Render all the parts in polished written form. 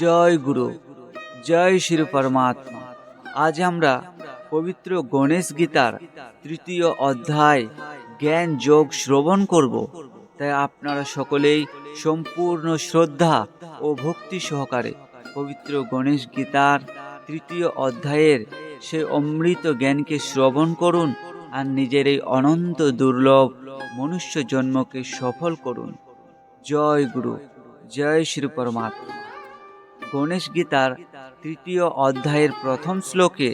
জয় গুরু, জয় শ্রী পরমাত্মা। আজ আমরা পবিত্র গণেশ গীতার তৃতীয় অধ্যায় জ্ঞান যোগ শ্রবণ করব। তাই আপনারা সকলেই সম্পূর্ণ শ্রদ্ধা ও ভক্তি সহকারে পবিত্র গণেশ গীতার তৃতীয় অধ্যায়ের সে অমৃত জ্ঞানকে শ্রবণ করুন আর নিজের এই অনন্ত দুর্লভ মনুষ্য জন্মকে সফল করুন। জয় গুরু, জয় শ্রী পরমাত্মা। গণেশ গীতার তৃতীয় অধ্যায়ের প্রথম শ্লোকে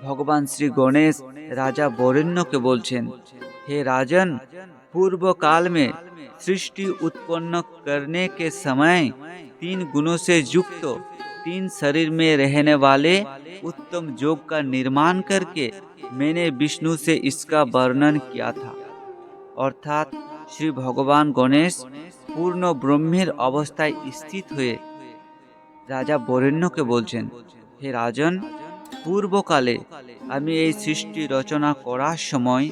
ভগবান শ্রী गणेश राजा बरेण्य के बोलছেন, हे राजन, पूर्व काल में सृष्टि उत्पन्न करने के समय 3 गुणों से युक्त 3 शरीर में रहने वाले उत्तम योग का निर्माण करके मैंने विष्णु से इसका वर्णन किया था। अर्थात श्री भगवान गणेश पूर्ण ब्रह्मेर अवस्थाয় স্থিত হয়ে রাজা বরেণ্যকে বলছেন, হে রাজন, পূর্বকালে আমি এই সৃষ্টি রচনা করার সময়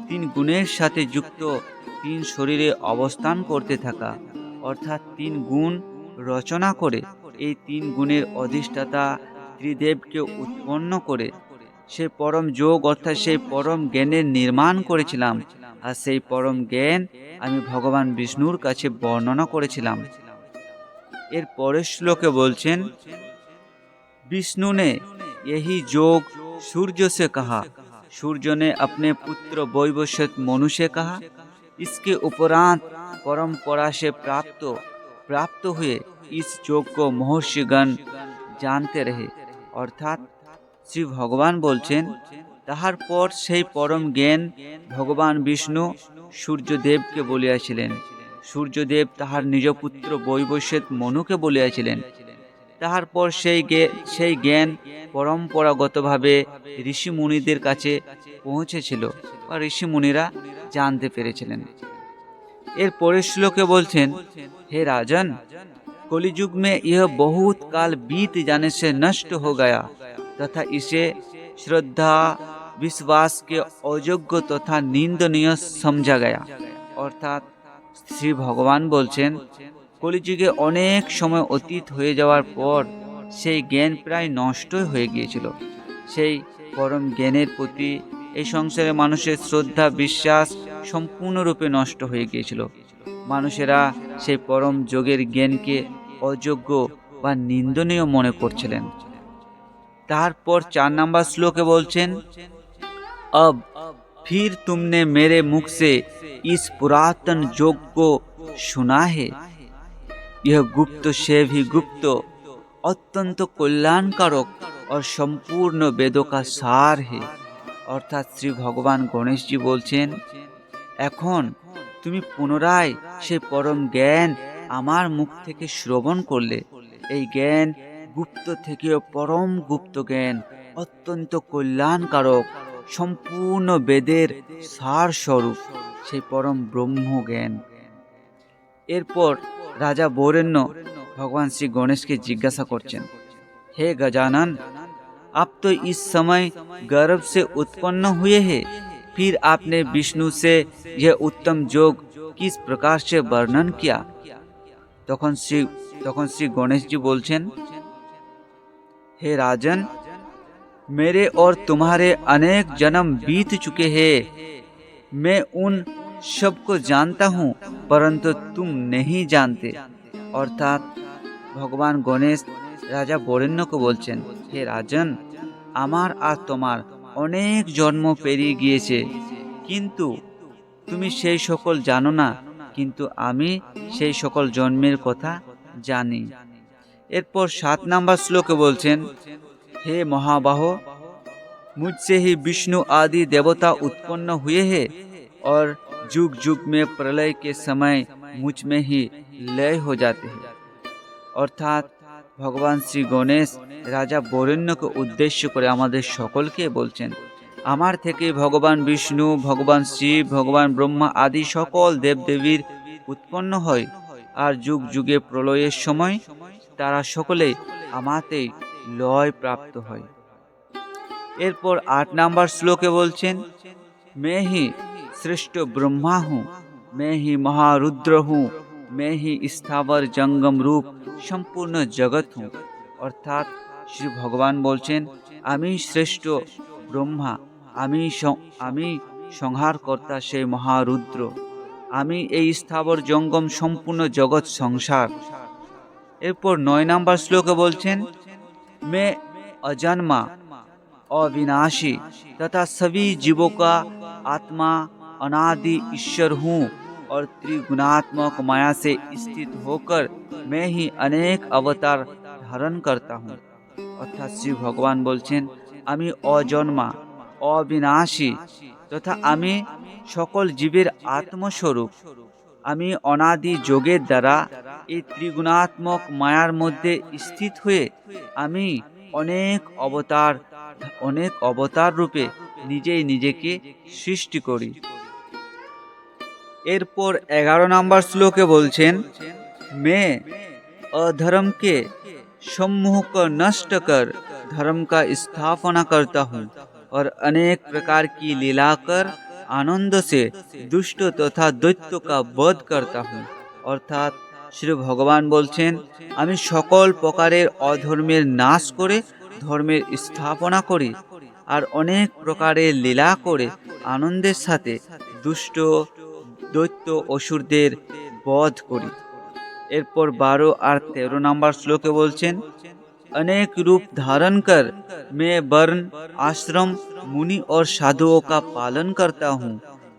3 গুণের সাথে যুক্ত 3 শরীরে অবস্থান করতে থাকা, অর্থাৎ 3 গুণ রচনা করে এই 3 গুণের অধিষ্ঠাতা ত্রিদেবকে উৎপন্ন করে সেই পরম যোগ অর্থাৎ সেই পরম জ্ঞানের নির্মাণ করেছিলাম। আর সেই পরম জ্ঞান আমি ভগবান বিষ্ণুর কাছে বর্ণনা করেছিলাম। এর পরের শ্লোকে বলছেন, विष्णु ने यही योग सूर्य से कहा, सूर्य ने अपने पुत्र वैवस्वत मनु से कहा। इसके उपरांत परंपरा से प्राप्त हुए इस योग को महर्षिगण जानते रहे। अर्थात श्री भगवान बोलছেন, তাহার পর সেই পরম জ্ঞান ভগবান বিষ্ণু সূর্যদেবকে বলিয়াছিলেন। সূর্যদেব তাহার নিজ পুত্র বৈবস্বত মনুকে বলিয়াছিলেন। তাহার পর সেই জ্ঞান পরম্পরাগতভাবে ঋষি মুনিদের কাছে পৌঁছেছিল বা ঋষি মুনিরা জানতে পেরেছিলেন। এর পরের শ্লোকে বলছেন, हे राजन, कलियुग में यह बहुत काल बीत जाने से नष्ट हो गया तथा इसे श्रद्धा विश्वास के अयोग्य तथा निंदनीय समझा गया। अर्थात শ্রী ভগবান বলছেন, কলিযুগে অনেক সময় অতীত হয়ে যাওয়ার পর সেই জ্ঞান প্রায় নষ্টই হয়ে গিয়েছিল। সেই পরম জ্ঞানের প্রতি এই সংসারে মানুষের শ্রদ্ধা বিশ্বাস সম্পূর্ণরূপে নষ্ট হয়ে গিয়েছিল। মানুষেরা সেই পরম যোগের জ্ঞানকে অযোগ্য বা নিন্দনীয় মনে করছিলেন। তারপর 4 নম্বর শ্লোকে বলছেন, अब फिर तुमने मेरे मुख से इस पुरातन योग को सुना है। यह गुप्त से भी गुप्त, अत्यंत कल्याणकारक और संपूर्ण वेदों का सार है। अर्थात श्री भगवान गणेश जी बोलছেন, এখন তুমি পুনরায় সেই পরম জ্ঞান আমার মুখ থেকে শ্রবণ করলে। এই জ্ঞান গুপ্ত থেকেও পরম গুপ্ত জ্ঞান, অত্যন্ত কল্যাণকারক, সম্পূর্ণ বেদের সার স্বরূপ সেই পরম ব্রহ্ম জ্ঞান। এরপর রাজা বরেণ্য भगवान श्री गणेश के जिज्ञासा करছেন, हे गजानन, आप तो इस समय गर्भ से उत्पन्न हुए हैं, फिर आपने विष्णु से यह उत्तम योग किस प्रकार से वर्णन किया। तखन श्री गणेश जी बोलছেন, हे राजन, मेरे और तुम्हारे अनेक जन्म बीत चुके हैं। मैं उन सबको जानता हूँ, परंतु तुम नहीं जानते। अर्थात भगवान गणेश राजा बरेण्य को बोलছেন, হে রাজন, আমার আর তোমার অনেক জন্ম পেরিয়ে গিয়েছে, কিন্তু তুমি সেই সকল জানো না, কিন্তু আমি সেই সকল জন্মের কথা জানি। এরপর 7 নম্বর শ্লোকে বলছেন, हे महाबाहो, मुझसे ही विष्णु आदि देवता उत्पन्न हुए हैं और जुग जुग में प्रलय के समय मुझ में ही लय हो जाते हैं। अर्थात भगवान श्री गणेश राजा बरेण्यকে उद्देश्य করে আমাদের সকলকে বলছেন, আমার থেকে ভগবান বিষ্ণু, ভগবান শিব, ভগবান ব্রহ্মা আদি সকল দেবদেবীর উৎপন্ন হয় আর যুগ যুগে প্রলয়ের সময় তারা সকলেই আমাতেই লয় প্রাপ্ত হয়। এরপর 8 নম্বর শ্লোকে বলছেন, मैं ही श्रेष्ठ ब्रह्मा हूँ, मैं ही महारुद्र हूँ, मैं ही स्थावर जंगम रूप সম্পূর্ণ জগৎ हूँ। অর্থাৎ শ্রী ভগবান বলছেন, আমি শ্রেষ্ঠ ব্রহ্মা, আমি সংহারকর্তা সেই মহারুদ্র, আমি এই স্থাবর জঙ্গম সম্পূর্ণ জগৎ সংসার। এরপর 9 নম্বর শ্লোকে বলছেন, मैं अजन्मा अविनाशी तथा सभी जीवों का आत्मा अनादि ईश्वर हूँ और त्रिगुणात्मक माया से स्थित होकर मैं ही अनेक अवतार धारण करता हूँ। অর্থাৎ শ্রী ভগবান বলছেন, আমি অজন্মা অবিনাশী তথা আমি সকল জীবের আত্মস্বরূপ। আমি অনাদি যোগের দ্বারা এই ত্রিগুণাত্মক মায়ার মধ্যে স্থিত হয়ে আমি অনেক অবতার রূপে নিজেই নিজেকে সৃষ্টি করি। এরপর 11 নম্বর শ্লোকে বলছেন, मैं अधर्म के समूह को नष्ट कर धर्म का स्थापना करता हूँ और अनेक प्रकार की लीला कर आनंद से दुष्ट तथा दैत्य का वध करता हूँ। অর্থাৎ শ্রী ভগবান বলছেন, আমি সকল প্রকারের অধর্মের নাশ করে ধর্মের স্থাপনা করি আর অনেক প্রকারের লীলা করে আনন্দের সাথে দুষ্ট দৈত্য অসুরদের বধ করি। এরপর 12 আর 13 নম্বর শ্লোকে বলছেন, अनेक रूप धारण कर मैं वर्ण आश्रम मुनि और साधुओं का पालन करता हूँ।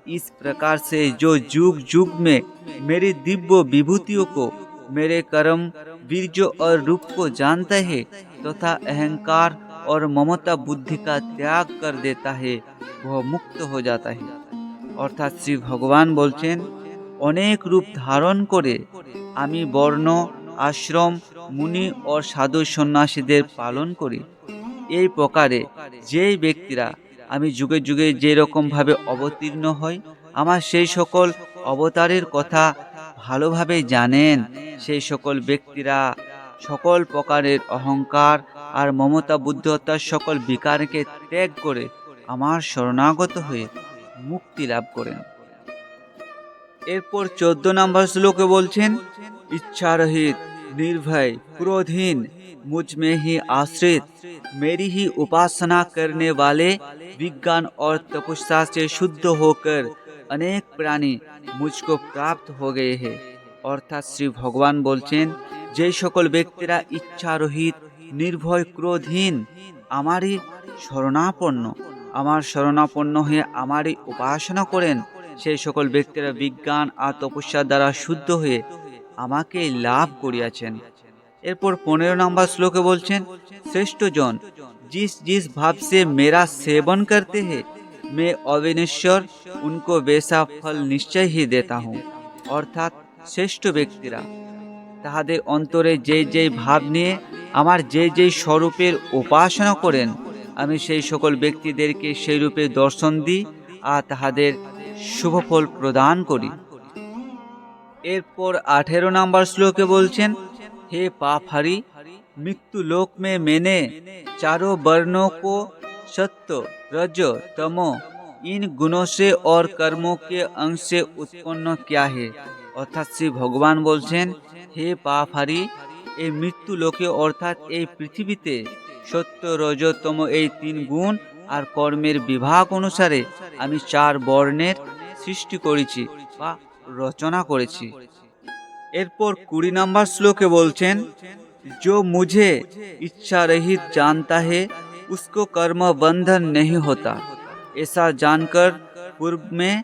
इस प्रकार से जो युग युग में मेरी दिव्य विभूतियों को, मेरे कर्म वीर्य और रूप को जानता है तथा अहंकार और ममता बुद्धि का त्याग कर देता है, वह मुक्त हो जाता है। অর্থাৎ শ্রী ভগবান বলছেন, অনেক রূপ ধারণ করে আমি বর্ণ আশ্রম মুনি ও সাধু সন্ন্যাসীদের পালন করি। এই প্রকারে যেই ব্যক্তিরা আমি যুগে যুগে যেরকমভাবে অবতীর্ণ হয়, আমার সেই সকল অবতারের কথা ভালোভাবে জানেন, সেই সকল ব্যক্তিরা সকল প্রকারের অহংকার আর মমতা বুদ্ধিমত্তার সকল বিকারকে ত্যাগ করে আমার শরণাগত হয়ে মুক্তি লাভ করেন। এরপর 14 নম্বর শ্লোকে বলছেন, इच्छा रहित निर्भय क्रोधहीन मुझ में ही आश्रित मेरी ही उपासना करने वाले विज्ञान और तपस्या से शुद्ध होकर अनेक प्राणी मुझको प्राप्त हो गए हैं। অর্থাৎ শ্রী ভগবান বলছেন, যে সকল ব্যক্তিরা ইচ্ছা রহিত নির্ভয় ক্রোধহীন আমারই শরণাপন্ন হয়ে আমারই উপাসনা করেন, সেই সকল ব্যক্তিরা বিজ্ঞান আর তপস্যার দ্বারা শুদ্ধ হয়ে আমাকে লাভ করিয়াছেন। এরপর 15 নম্বর শ্লোকে বলছেন, श्रेष्ठ जन जिस भाव से मेरा सेवन करते हैं मैं अविनश्वर उनको वैसा फल निश्चय ही देता हूँ। অর্থাৎ শ্রেষ্ঠ ব্যক্তিরা তাহাদের অন্তরে যেই ভাব নিয়ে আমার যেই স্বরূপের উপাসনা করেন, আমি সেই সকল ব্যক্তিদেরকে সেই রূপে দর্শন দিই আর তাহাদের শুভ ফল প্রদান করি। এরপর 18 নম্বর শ্লোকে বলছেন, हे पापहारी मृत्यु लोक में मैंने चारों वर्णों को सत्व रज तमो इन गुणों से और कर्मों के अंश से उत्पन्न किया है। অর্থাৎ শ্রী ভগবান বলছেন, হে পাপহারি, এই মৃত্যু লোকে অর্থাৎ এই পৃথিবীতে সত্য রজ তম এই 3 গুণ আর কর্মের বিভাগ অনুসারে আমি 4 বর্ণের সৃষ্টি করেছি বা রচনা করেছি। এরপর 20 নম্বর শ্লোকে বলছেন, जो मुझे इच्छा रहित जानता है उसको कर्म बंधन नहीं होता, ऐसा जानकर पूर्व में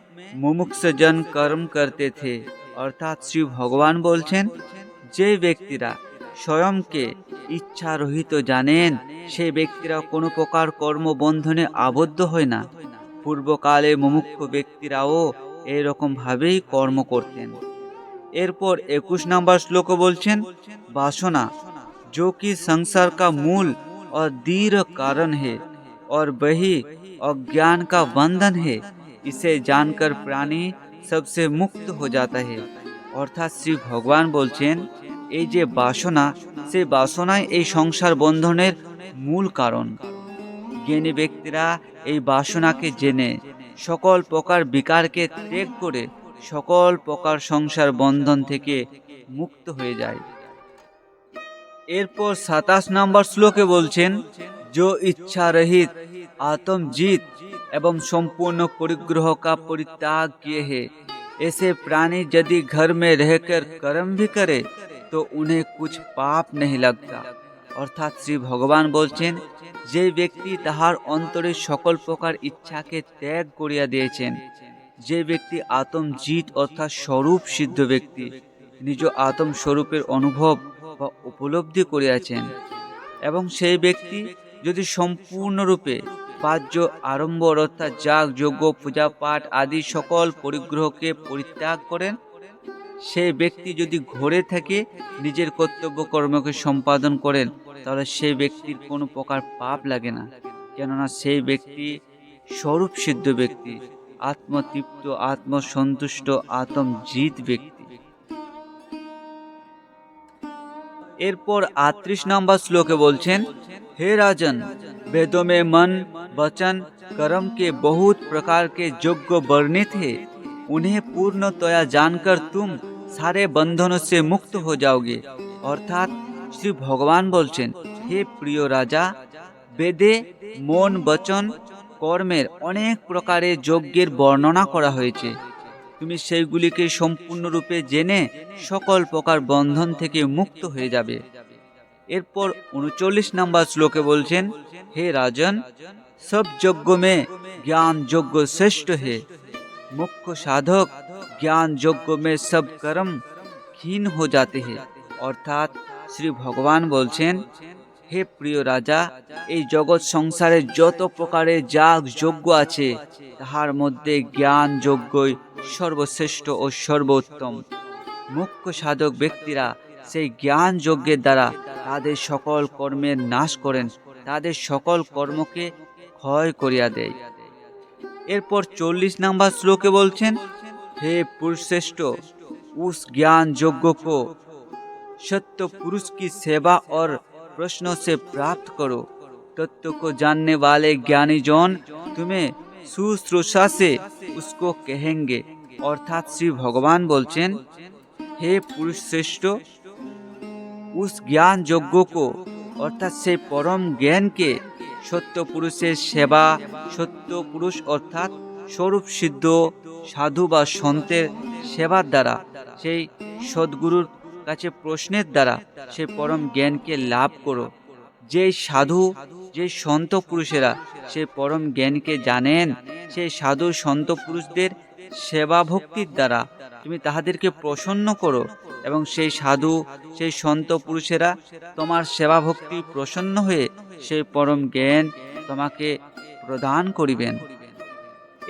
मुमुक्ष जन कर्म करते थे। অর্থাৎ শ্রী ভগবান বলছেন, যে ব্যক্তিরা স্বয়ংকে ইচ্ছা রহিত জানেন সেই ব্যক্তিরা কোনো প্রকার কর্মবন্ধনে আবদ্ধ হয় না। পূর্বকালে মুমুক্ষ ব্যক্তিরাও এরকম ভাবেই কর্ম করতেন। এরপর 21 নম্বর শ্লোকে বলছেন, वासना जो कि संसार का मूल और दृढ़ कारण है और वही अज्ञान का बंधन है, इसे जानकर प्राणी सबसे मुक्त हो जाता है। অর্থাৎ শ্রী ভগবান বলছেন, এই যে বাসনা, সেই বাসনাই এই সংসার বন্ধনের মূল কারণ। জ্ঞানী ব্যক্তিরা এই বাসনাকে জেনে সকল প্রকার বিকারকে ত্যাগ করে সকল প্রকার সংসার বন্ধন থেকে মুক্ত হয়ে যায়। এরপর 27 নম্বর শ্লোকে বলছেন, जो इच्छा रहित आत्मजीत एवं संपूर्ण परिग्रह का परित्याग किए हैं, ऐसे प्राणी यदि घर में रहकर कर्म भी करे तो उन्हें कुछ पाप नहीं लगता। অর্থাৎ শ্রী ভগবান বলছেন, যে ব্যক্তি তাহার অন্তরে সকল প্রকার ইচ্ছাকে ত্যাগ করিয়া দিয়েছেন, যে ব্যক্তি আত্মজিৎ অর্থাৎ স্বরূপ সিদ্ধ ব্যক্তি, নিজ আত্ম স্বরূপের অনুভব বা উপলব্ধি করিয়াছেন, এবং সেই ব্যক্তি যদি সম্পূর্ণরূপে বাহ্য আড়ম্বর অর্থাৎ যাগ যজ্ঞ পূজা পাঠ আদি সকল পরিগ্রহকে পরিত্যাগ করেন, সেই ব্যক্তি যদি ঘরে থেকে নিজের কর্তব্য কর্মকে সম্পাদন করেন, তাহলে সেই ব্যক্তির কোনো প্রকার পাপ লাগে না, কেননা সেই ব্যক্তি স্বরূপ সিদ্ধ ব্যক্তি, আত্মতৃপ্ত আত্মসন্তুষ্ট আত্মজিৎ ব্যক্তি। এরপর 38 নম্বর শ্লোকে বলছেন, हे राजन, वेदों में मन वचन कर्म के बहुत प्रकार के यज्ञ वर्णित है, उन्हें पूर्णतया जानकर तुम सारे बंधनों से मुक्त हो जाओगे। অর্থাৎ শ্রী ভগবান বলছেন, হে প্রিয় রাজা, বেদে মন বচন কর্মের অনেক প্রকারের যজ্ঞের বর্ণনা করা হয়েছে, তুমি সেইগুলিকে সম্পূর্ণরূপে জেনে সকল প্রকার বন্ধন থেকে মুক্ত হয়ে যাবে। এরপর 39 নম্বর শ্লোকে বলছেন, হে রাজন, সব যজ্ঞ মে জ্ঞান যজ্ঞ শ্রেষ্ঠ হে, মুখ্য সাধক জ্ঞান যজ্ঞ মে সব কর্ম ক্ষীণ হো যাতে হে। অর্থাৎ শ্রী ভগবান বলছেন, হে প্রিয় রাজা, এই জগৎ সংসারে যত প্রকারের যাগ যজ্ঞ আছে, তাহার মধ্যে জ্ঞান যজ্ঞই সর্বশ্রেষ্ঠ ও সর্বোত্তম। মুখ্য সাধক ব্যক্তিরা সেই জ্ঞান যজ্ঞের দ্বারা তাদের সকল কর্মের নাশ করেন, তাদের সকল কর্মকে ক্ষয় করিয়া দেয়। এরপর 40 নম্বর শ্লোকে বলছেন, हे पुरुषश्रेष्ठ, उस ज्ञान यज्ञ को सत्य पुरुष की सेवा और प्रश्नों से प्राप्त करो, तत्व को जानने वाले ज्ञानी जन तुम्हें शुश्रूषा से उसको कहेंगे। অর্থাৎ শ্রী ভগবান বলছেন, হে পুরুষ শ্রেষ্ঠ, उस ज्ञान यज्ञ को অর্থাৎ সেই পরম জ্ঞানকে সত্য পুরুষের সেবা, সত্য পুরুষ অর্থাৎ স্বরূপ সিদ্ধ সাধু বা সন্তের সেবার দ্বারা, সেই সদ্গুরুর কাছে প্রশ্নের দ্বারা সেই পরম জ্ঞানকে লাভ করো। যে সাধু, যে সন্ত পুরুষেরা সেই পরম জ্ঞানকে জানেন, সেই সাধু সন্ত পুরুষদের সেবা ভক্তির দ্বারা তুমি তাহাদেরকে প্রসন্ন করো, এবং সেই সাধু সেই সন্ত পুরুষেরা তোমার সেবা ভক্তি প্রসন্ন হয়ে সেই পরম জ্ঞান তোমাকে প্রদান করিবেন।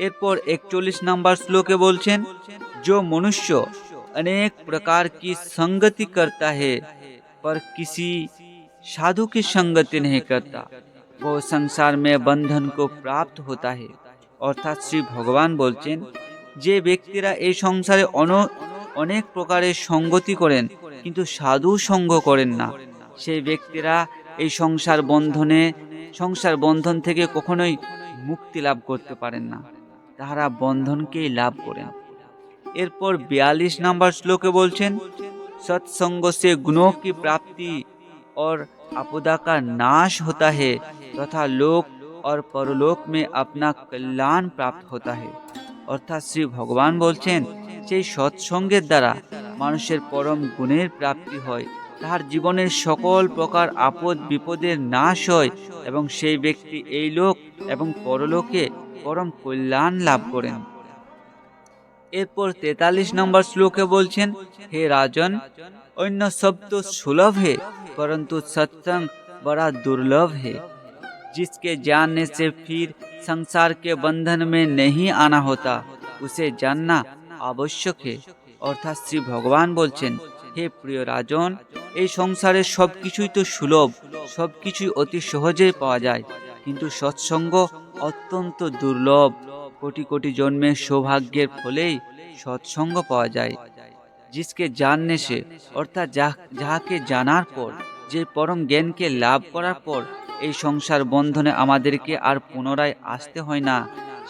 এরপর 41 নম্বর শ্লোকে বলছেন, जो मनुष्य अनेक प्रकार की संगति करता है पर किसी साधु की संगति नहीं करता, वो संसार में बंधन को प्राप्त होता है। অর্থাৎ শ্রী ভগবান বলছেন, যে ব্যক্তিরা এই সংসারে অনেক প্রকারের সঙ্গতি করেন কিন্তু সাধু সঙ্গ করেন না, সেই ব্যক্তিরা এই সংসার বন্ধন থেকে কখনোই মুক্তি লাভ করতে পারেন না, তাহারা বন্ধনকেই লাভ করেন। এরপর 42 নম্বর শ্লোকে বলছেন, सत्संग से गुणों की प्राप्ति और आपदा का नाश होता है तथा लोक और परलोक में अपना कल्याण प्राप्त होता है। অর্থাৎ শ্রী ভগবান বলছেন, সেই সৎসঙ্গের দ্বারা মানুষের পরম গুণের প্রাপ্তি হয়, তাহার জীবনের সকল প্রকার আপদ বিপদের নাশ হয়, এবং সেই ব্যক্তি এই লোক এবং পরলোকে পরম কল্যাণ লাভ করেন। এরপর 43 নম্বর শ্লোকে বলছেন, হে রাজন, অন্য সব তো সুলভ है परंतु सत्संग बड़ा दुर्लभ है, जिसके जानने से फिर संसार के बंधन में नहीं आना होता, उसे जानना आवश्यक है। অর্থাৎ শ্রী ভগবান বলছেন, হে প্রিয় রাজন, এই সংসারের সব কিছুই তো সুলভ, সব কিছুই অতি সহজেই পাওয়া যায়, কিন্তু সৎসঙ্গ অত্যন্ত দুর্লভ। কোটি কোটি জন্মের সৌভাগ্যের ফলেই সৎসঙ্গ পাওয়া যায়। जिसके जानने से অর্থাৎ যাহাকে জানার পর, যে পরম জ্ঞানকে লাভ করার পর এই সংসার বন্ধনে আমাদেরকে আর পুনরায় আসতে হয় না,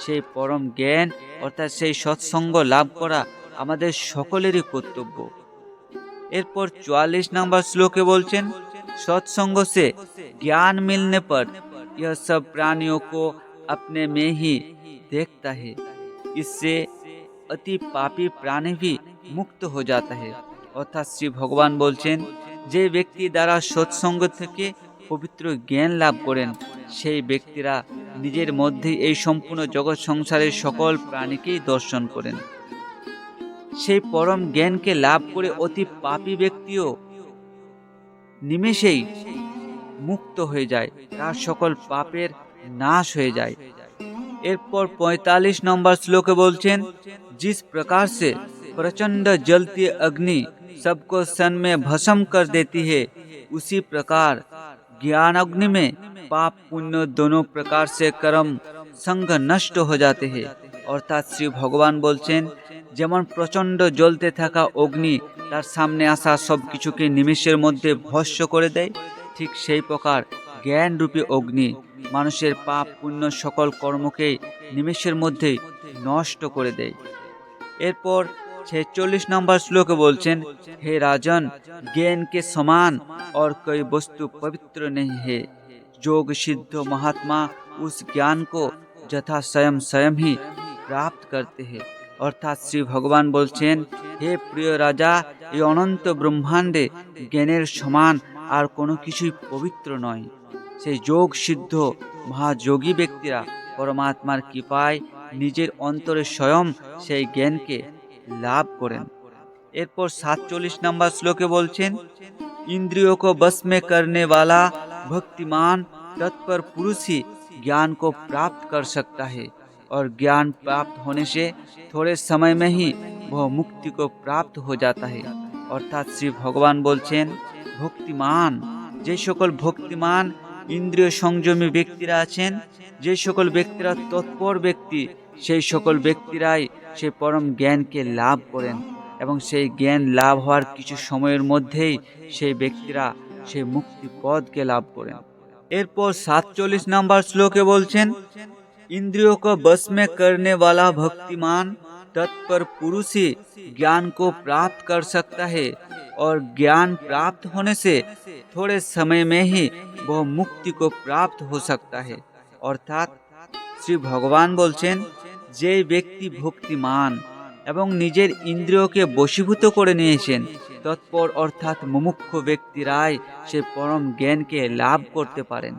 সেই পরম জ্ঞান অর্থাৎ সেই সৎসঙ্গ লাভ করা আমাদের সকলেরই কর্তব্য। এরপর 44 নম্বর শ্লোকে বলছেন, सत्संग से ज्ञान मिलने पर यह सब प्राणियों को अपने में ही देखता है, इससे অতি পাপী প্রাণী भी মুক্ত हो जाता है। অর্থাৎ শ্রী ভগবান বলছেন, যে ব্যক্তি দ্বারা সৎসঙ্গ থেকে পবিত্র জ্ঞান লাভ করেন, সেই ব্যক্তিরা নিজের মধ্যেই এই সম্পূর্ণ জগৎ সংসারের সকল প্রাণীকেই দর্শন করেন। সেই পরম জ্ঞানকে লাভ করে অতি পাপী ব্যক্তিও নিমেষেই মুক্ত হয়ে যায়, তার সকল পাপের নাশ হয়ে যায়। এরপর 45 নম্বর শ্লোকে বলছেন, जिस प्रकार से प्रचंड जलती अग्नि सबको सन में भस्म कर देती है, उसी प्रकार ज्ञान अग्नि में पाप पुण्य दोनों प्रकार से कर्म संग नष्ट हो जाते हैं। অর্থাৎ শ্রী ভগবান বলছেন, যেমন প্রচণ্ড জ্বলতে থাকা অগ্নি তার সামনে আসা সব কিছুকে নিমেষের মধ্যে ভস্ম করে দেয়, ঠিক সেই প্রকার জ্ঞানরূপী অগ্নি মানুষের পাপ পুণ্য সকল কর্মকে নিমেষের মধ্যেই নষ্ট করে দেয়। এরপর 46 নম্বর শ্লোকে বলছেন, हे राजन, ज्ञान के समान और कोई वस्तु पवित्र नहीं है। योग सिद्ध महात्मा उस ज्ञान को যথা स्वयं स्वयं ही প্রাপ্ত করতে हैं। অর্থাৎ শ্রী ভগবান বলছেন, হে প্রিয় রাজা, এই অনন্ত ব্রহ্মাণ্ডে জ্ঞানের সমান আর কোনো কিছুই পবিত্র নয়। সেই যোগ সিদ্ধ মহাযোগী ব্যক্তিরা পরমাত্মার কৃপায় নিজের অন্তরে স্বয়ং সেই জ্ঞানকে লাভ করেন। এরপর 47 নম্বর শ্লোকে বলছেন, इंद्रियों को बस में करने वाला भक्तिमान तत्पर पुरुष ही ज्ञान को प्राप्त कर सकता है, और ज्ञान प्राप्त होने से थोड़े समय में ही वह मुक्ति को प्राप्त हो जाता है। অর্থাৎ শ্রী ভগবান বলছেন, ভক্তিমান, যে সকল ভক্তিমান ইন্দ্রিয় সংযমী ব্যক্তিরা আছেন, যে সকল ব্যক্তিরা তৎপর ব্যক্তি, সেই সকল ব্যক্তিরাই সেই পরম জ্ঞানকে লাভ করেন, এবং সেই জ্ঞান লাভ হওয়ার কিছু সময়ের মধ্যেই সেই ব্যক্তিরা সেই মুক্তি পদকে লাভ করেন। এরপর 47 নম্বর শ্লোকে বলছেন, इंद्रियों को बस में करने वाला भक्तिमान तत्पर पुरुष ही ज्ञान को प्राप्त कर सकता है, और ज्ञान प्राप्त होने से थोड़े समय में ही वह मुक्ति को प्राप्त हो सकता है। অর্থাৎ শ্রী ভগবান বলছেন, যে ব্যক্তি ভক্তিমান এবং নিজের ইন্দ্রিয়কে বশীভূত করে নিয়েছেন, তৎপর অর্থাৎ মুমুক্ষু ব্যক্তিরাই সে পরম জ্ঞানকে লাভ করতে পারেন,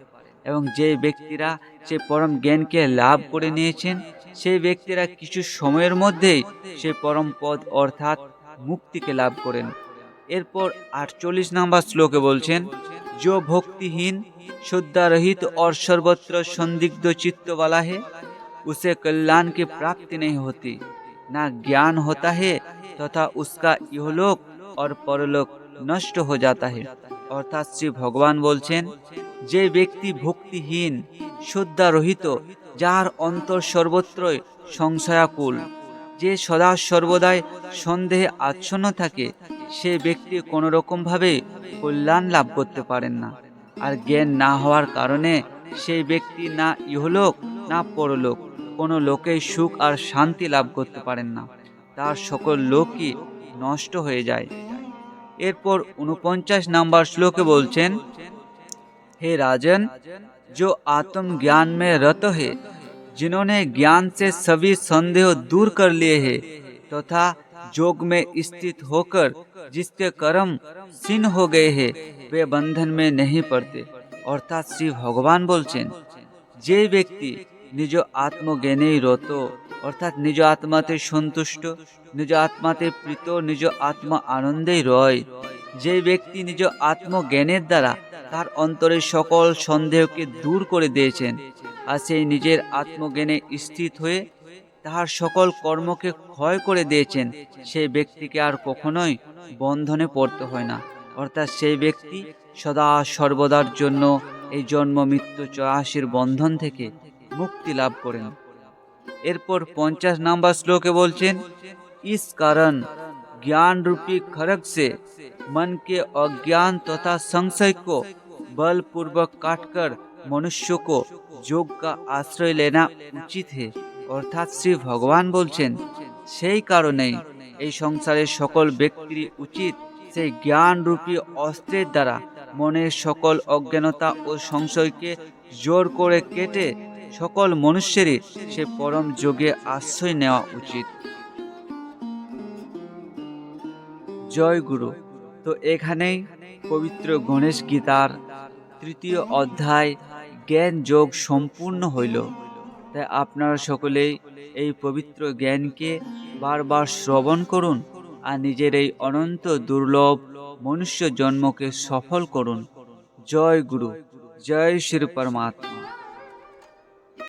এবং যে ব্যক্তিরা সে পরম জ্ঞানকে লাভ করে নিয়েছেন, সেই ব্যক্তিরা কিছু সময়ের মধ্যেই সে পরম পদ অর্থাৎ মুক্তিকে লাভ করেন। এরপর 48 নম্বর শ্লোকে বলছেন, जो भक्तिहीन शुद्धारहित और सर्वत्र संदिग्ध चित्त वाला है, उसे कल्याण की प्राप्ति नहीं होती, ना ज्ञान होता है तथा उसका इहलोक और परलोक नष्ट हो जाता है। অর্থাৎ শ্রী ভগবান বলছেন, যে ব্যক্তি ভক্তিহীন শুদ্ধারহিত, যার অন্তর সর্বত্রই সংশয়াকুল, যে সদা সর্বদাই সন্দেহে আচ্ছন্ন থাকে, সে ব্যক্তি কোনো রকমভাবে কল্যাণ লাভ করতে পারেন না। আর জ্ঞান না হওয়ার কারণে সেই ব্যক্তি না ইহলোক না পরলোক কোনো লোকেই সুখ আর শান্তি লাভ করতে পারেন না, তার সকল লোকই নষ্ট হয়ে যায়। এরপর 49 নম্বর শ্লোকে বলছেন, हे राजन, जो आत्मज्ञान में रत है, जिन्होंने ज्ञान से सभी संदेह दूर कर लिए हैं, तथा योग में स्थित होकर जिसके कर्म क्षीण हो गए हैं, वे बंधन में नहीं पड़ते। অর্থাৎ শ্রী ভগবান বলছেন, যে ব্যক্তি নিজ আত্মজ্ঞানেই রত, অর্থাৎ নিজ আত্মাতে সন্তুষ্ট, নিজ আত্মাতে প্রীত, নিজ আত্মা আনন্দেই রয়, যে ব্যক্তি নিজ আত্মজ্ঞানের দ্বারা তার অন্তরের সকল সন্দেহকে দূর করে দিয়েছেন, আর সেই নিজের আত্মজ্ঞানে স্থিত হয়ে তাহার সকল কর্মকে ক্ষয় করে দিয়েছেন, সেই ব্যক্তিকে আর কখনোই বন্ধনে পড়তে হয় না। অর্থাৎ সেই ব্যক্তি সদা সর্বদার জন্য এই জন্ম মৃত্যু 84 বন্ধন থেকে মুক্তি লাভ করেন। এরপর 50 নম্বর শ্লোকে বলছেন, इस कारण ज्ञान रूपी खड्ग से मन के अज्ञान तथा संशय को बलपूर्वक काटकर मनुष्य को योग का आश्रय लेना उचित है। অর্থাৎ শ্রী ভগবান বলছেন, সেই কারণেই এই সংসারের সকল ব্যক্তির উচিত সেই জ্ঞানরূপী অস্ত্রের দ্বারা মনের সকল অজ্ঞানতা ও সংশয়কে জোর করে কেটে সকল মনুষ্যেরই সে পরম যোগে আশ্রয় নেওয়া উচিত। জয় গুরু। তো এখানেই পবিত্র গণেশ গীতার 3য় অধ্যায় জ্ঞান যোগ সম্পূর্ণ হইল। তাই আপনারা সকলেই এই পবিত্র জ্ঞানকে বারবার শ্রবণ করুন আর নিজের এই অনন্ত দুর্লভ মনুষ্য জন্মকে সফল করুন। জয় গুরু, জয় শ্রী পরমাত্মা।